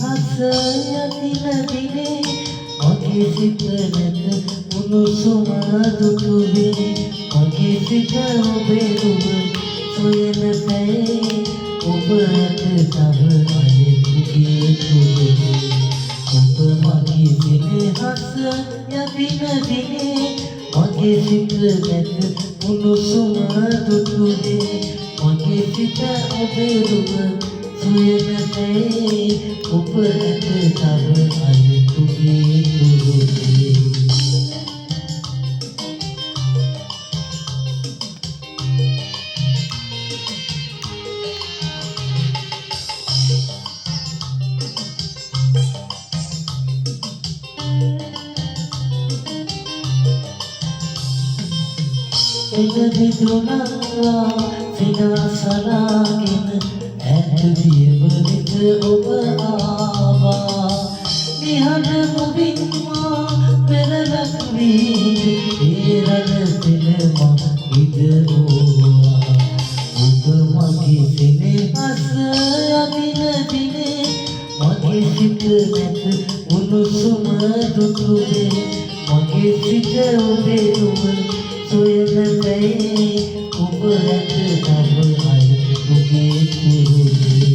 හස යතින දිනේ මගේ සිත නැත උණුසුම දුටුවේ මගේ සිත ඔබේ රුව සොයන පැයේ ඔබ ඇත තව අයෙකුගේ තුරුවේ ඔබ මගේ සිනහස යතින දිනේ මගේ සිත නැත උණුසුම දුටුවේ මගේ සිත ඔබේ රුව සොයන පැයේ ඔබ ඇත තව අයෙකුගේ තුරුවේ එදවිදුනා සිනාසලාගෙන ඇටදියවලිත ඔබ ආවා නිහඬ මුවින්මා පෙරලක් වී ඒරණ පෙළමා ඉදරෝවා ඔබ මගේ සිනහස යදින දිනේ මගේ සිත නැත උණුසුම දුටුවේ මගේ සිත ඔබේ රුව සොයන පැයේ ඔබ ඇත තව අයෙකුගේ තුරුවේ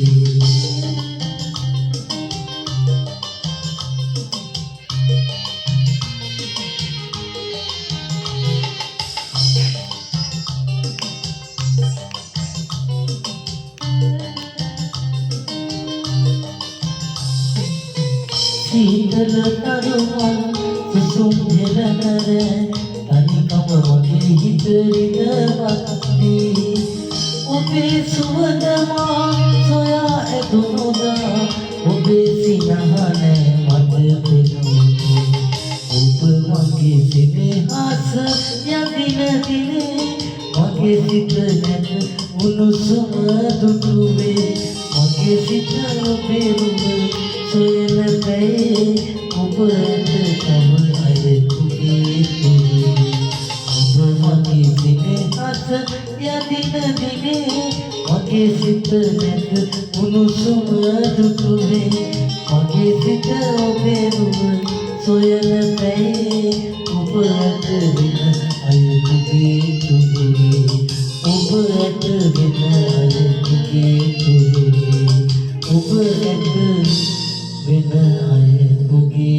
සීතල තරුවන් සුසුම් හෙළනර තනිකම මගේ හිත රිදවත්වී ඔබේ සුවඳමා සොයා ඇතුනුදා ඔබේ සිනහ නෑ මට පෙනුනේ ඔබ මගේ සිනහස යදින දිනේ මගේ සිත නැත උණුසුම දුටුවේ මගේ සිත ඔබේ රුව සොයන පැයේ ඔබ ඇත තව අයෙකුගේ තුරුවේ ඔබ මගේ සිනහස යදින දිනේ මගේ සිත නැත උණුසුම දුටුවේ මගේ සිත ඔබේ රුව සොයන පැයේ ඔබ ඇත වෙන අයෙකුගේ තුරුවේ ඔබ ඇත වෙන අයෙකුගේ තුරුවේ ඔබ ඇත වෙන අයෙකුගේ